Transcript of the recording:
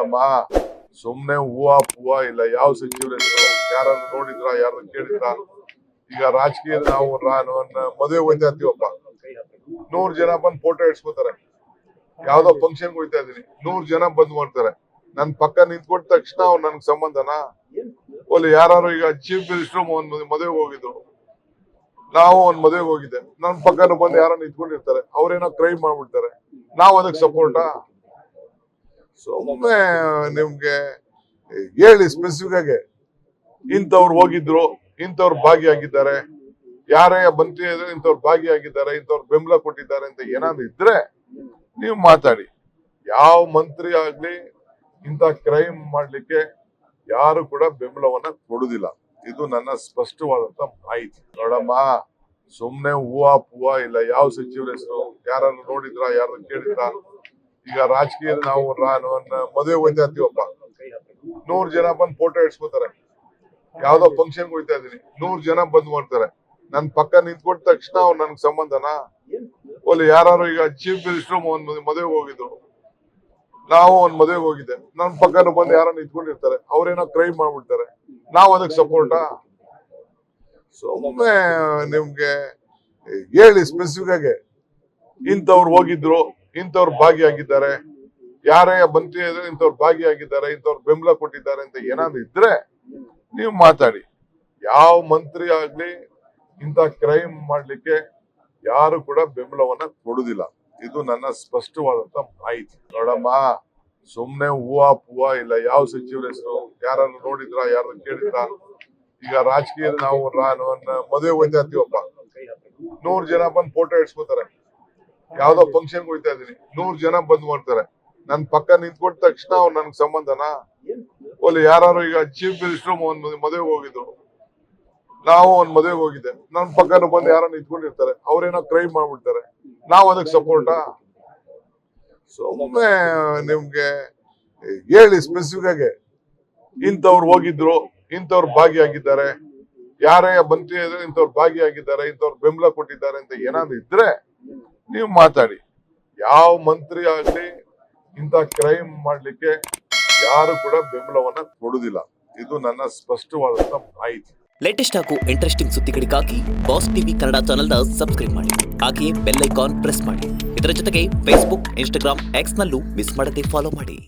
ನೋಡಮ್ಮ, ಸುಮ್ನೆ ಹೂವ ಇಲ್ಲ. ಯಾವ ಸಚಿವರ ಹೆಸರು ಯಾರನ್ನ ನೋಡಿದ್ರ, ಯಾರನ್ನ ಕೇಳಿದ್ರ? ಈಗ ರಾಜಕೀಯ ನಾವು ಮದುವೆ ಹೋಯ್ತಾ ಇರ್ತೀವಪ್ಪ, 100 ಜನ ಬಂದು ಫೋಟೋ ಇಡ್ಸ್ಕೊತಾರೆ. ಯಾವ್ದೋ ಫಂಕ್ಷನ್ ಹೋಯ್ತಾ ಇದೀನಿ, 100 ಜನ ಬಂದ್ ಮಾಡ್ತಾರೆ. ನನ್ ಪಕ್ಕ ನಿಂತ್ಕೊಟ್ಟ ತಕ್ಷಣ ಅವ್ರು ನನ್ಗೆ ಸಂಬಂಧನಾ? ಒಳ್ಳೆ ಯಾರು ಈಗ ಚೀಫ್ ಮಿನಿಸ್ಟರ್ ಒಂದ್ ಮದುವೆ ಹೋಗಿದ್ರು, ನಾವು ಒಂದ್ ಮದುವೆಗೆ ಹೋಗಿದ್ದೆ, ನನ್ ಪಕ್ಕನ ಬಂದು ಯಾರೋ ನಿಂತ್ಕೊಂಡಿರ್ತಾರೆ, ಅವ್ರೇನೋ ಕ್ರೈಮ್ ಮಾಡ್ಬಿಡ್ತಾರೆ, ನಾವ್ ಅದಕ್ಕೆ ಸಪೋರ್ಟಾ? ಸುಮ್ಮನೆ ನಿಮ್ಗೆ ಹೇಳಿ ಸ್ಪೆಸಿಫಿಕ್ ಆಗಿ ಇಂಥವ್ರು ಹೋಗಿದ್ರು, ಇಂಥವ್ರು ಭಾಗಿಯಾಗಿದ್ದಾರೆ, ಯಾರೇ ಮಂತ್ರಿ ಇದ್ರೆ ಇಂಥವ್ರು ಭಾಗಿಯಾಗಿದ್ದಾರೆ, ಇಂಥವ್ರು ಬೆಂಬಲ ಕೊಟ್ಟಿದ್ದಾರೆ ಅಂತ ಏನಾದ್ರು ಇದ್ರೆ ನೀವು ಮಾತಾಡಿ. ಯಾವ ಮಂತ್ರಿ ಆಗ್ಲಿ ಇಂಥ ಕ್ರೈಮ್ ಮಾಡ್ಲಿಕ್ಕೆ ಯಾರು ಕೂಡ ಬೆಂಬಲವನ್ನ ಕೊಡುದಿಲ್ಲ. ಇದು ನನ್ನ ಸ್ಪಷ್ಟವಾದಂತ ಮಾಹಿತಿ. ನೋಡಮ್ಮ, ಸುಮ್ನೆ ಹೂವ ಇಲ್ಲ. ಯಾವ ಸಚಿವರ ಹೆಸರು ಯಾರನ್ನ ನೋಡಿದ್ರ, ಯಾರನ್ನ ಕೇಳಿದ್ರ? ಈಗ ರಾಜಕೀಯ ನಾವು ಮದುವೆ ಹೋಯ್ತಾ ಇರ್ತೀವಪ್ಪ, 100 ಜನ ಬಂದು ಫೋಟೋ ಇಡ್ಸ್ಕೊತಾರೆ. ಯಾವ್ದೋ ಫಂಕ್ಷನ್ ಹೋಯ್ತಾ ಇದೀನಿ, 100 ಜನ ಬಂದ್ ಮಾಡ್ತಾರೆ. ನನ್ ಪಕ್ಕ ನಿಂತ್ಕೊಟ್ಟ ತಕ್ಷಣ ಅವ್ರು ನನ್ಗೆ ಸಂಬಂಧನಾ? ಒಳ್ಳೆ ಯಾರು ಈಗ ಚೀಫ್ ಮಿನಿಸ್ಟರ್ ಒಂದ್ ಮದುವೆಗೆ ಹೋಗಿದ್ರು, ನಾವು ಒಂದ್ ಮದುವೆಗೆ ಹೋಗಿದ್ದೆ, ನನ್ ಪಕ್ಕನ ಬಂದು ಯಾರೋ ನಿಂತ್ಕೊಂಡಿರ್ತಾರೆ, ಅವ್ರೇನೋ ಕ್ರೈಮ್ ಮಾಡ್ಬಿಡ್ತಾರೆ, ನಾವ್ ಅದಕ್ಕೆ ಸಪೋರ್ಟಾ? ಸುಮ್ಮನೆ ನಿಮ್ಗೆ ಹೇಳಿ ಸ್ಪೆಸಿಫಿಕ್ ಆಗಿ ಇಂಥವ್ರು ಹೋಗಿದ್ರು, ಇಂಥವ್ರು ಭಾಗಿಯಾಗಿದ್ದಾರೆ, ಯಾರೇ ಮಂತ್ರಿ ಇದ್ರೆ ಇಂಥವ್ರು ಭಾಗಿಯಾಗಿದ್ದಾರೆ, ಇಂಥವ್ರು ಬೆಂಬಲ ಕೊಟ್ಟಿದ್ದಾರೆ ಅಂತ ಏನಾದ್ರು ಇದ್ರೆ ನೀವು ಮಾತಾಡಿ. ಯಾವ ಮಂತ್ರಿ ಆಗ್ಲಿ ಇಂಥ ಕ್ರೈಮ್ ಮಾಡ್ಲಿಕ್ಕೆ ಯಾರು ಕೂಡ ಬೆಂಬಲವನ್ನ ಕೊಡುದಿಲ್ಲ. ಇದು ನನ್ನ ಸ್ಪಷ್ಟವಾದಂತ ಮಾಹಿತಿ. ನೋಡಮ್ಮ, ಸುಮ್ನೆ ಹೂವ ಇಲ್ಲ. ಯಾವ ಸಚಿವರ ಹೆಸರು ಯಾರನ್ನ ನೋಡಿದ್ರ, ಯಾರನ್ನ ಕೇಳಿದ್ರ? ಈಗ ರಾಜಕೀಯ ನಾವು ಮದುವೆ ಹೋಯ್ತಾ ಇರ್ತೀವಪ್ಪ, 100 ಜನ ಬಂದು ಫೋಟೋ ಇಡ್ಸ್ಕೊತಾರೆ. ಯಾವ್ದೋ ಫಂಕ್ಷನ್ ಹೋಯ್ತಾ ಇದೀನಿ, 100 ಜನ ಬಂದ್ ಮಾಡ್ತಾರೆ. ನನ್ ಪಕ್ಕ ನಿಂತ್ಕೊಟ್ಟ ತಕ್ಷಣ ಅವ್ರು ನನ್ಗೆ ಸಂಬಂಧನಾ? ಒಳ್ಳೆ ಯಾರು ಈಗ ಚೀಫ್ ಮಿನಿಸ್ಟರ್ ಒಂದ್ ಮದುವೆಗೆ ಹೋಗಿದ್ರು, ನಾವು ಒಂದ್ ಮದುವೆಗೆ ಹೋಗಿದ್ದೆ, ನನ್ ಪಕ್ಕನ ಬಂದು ಯಾರೋ ನಿಂತ್ಕೊಂಡಿರ್ತಾರೆ, ಅವ್ರೇನೋ ಕ್ರೈಮ್ ಮಾಡ್ಬಿಡ್ತಾರೆ, ನಾವ್ ಅದಕ್ಕೆ ಸಪೋರ್ಟಾ? ಸುಮ್ಮನೆ ನಿಮ್ಗೆ ಹೇಳಿ ಸ್ಪೆಸಿಫಿಕ್ ಆಗಿ ಇಂಥವ್ರು ಹೋಗಿದ್ರು, ಇಂಥವ್ರು ಭಾಗಿಯಾಗಿದ್ದಾರೆ, ಯಾರೇ ಮಂತ್ರಿ ಇದ್ರೆ ಇಂಥವ್ರು ಭಾಗಿಯಾಗಿದ್ದಾರೆ, ಇಂಥವ್ರು ಬೆಂಬಲ ಕೊಟ್ಟಿದ್ದಾರೆ ಅಂತ ಏನಾದ್ರು ಇದ್ರೆ ನೀವು ಮಾತಾಡಿ. ಯಾವ ಮಂತ್ರಿ ಆಗ್ಲಿ ಇಂಥ ಕ್ರೈಮ್ ಮಾಡ್ಲಿಕ್ಕೆ ಯಾರು ಕೂಡ ಬೆಂಬಲವನ್ನ ಕೊಡುದಿಲ್ಲ. ಇದು ನನ್ನ ಸ್ಪಷ್ಟವಾದಂತ ಮಾಹಿತಿ. ಲೇಟೆಸ್ಟ್ ಹಾಗೂ ಇಂಟ್ರೆಸ್ಟಿಂಗ್ ಸುದ್ದಿಗಳಿಗಾಗಿ ಬಾಸ್ ಟಿವಿ ಕನ್ನಡ ಚಾನೆಲ್ನ ಸಬ್ಸ್ಕ್ರೈಬ್ ಮಾಡಿ. ಹಾಗೆಯೇ ಬೆಲ್ ಐಕಾನ್ ಪ್ರೆಸ್ ಮಾಡಿ. ಇದರ ಜೊತೆಗೆ ಫೇಸ್ಬುಕ್, ಇನ್ಸ್ಟಾಗ್ರಾಮ್, ಎಕ್ಸ್ ನಲ್ಲೂ ಮಿಸ್ ಮಾಡದೆ ಫಾಲೋ ಮಾಡಿ.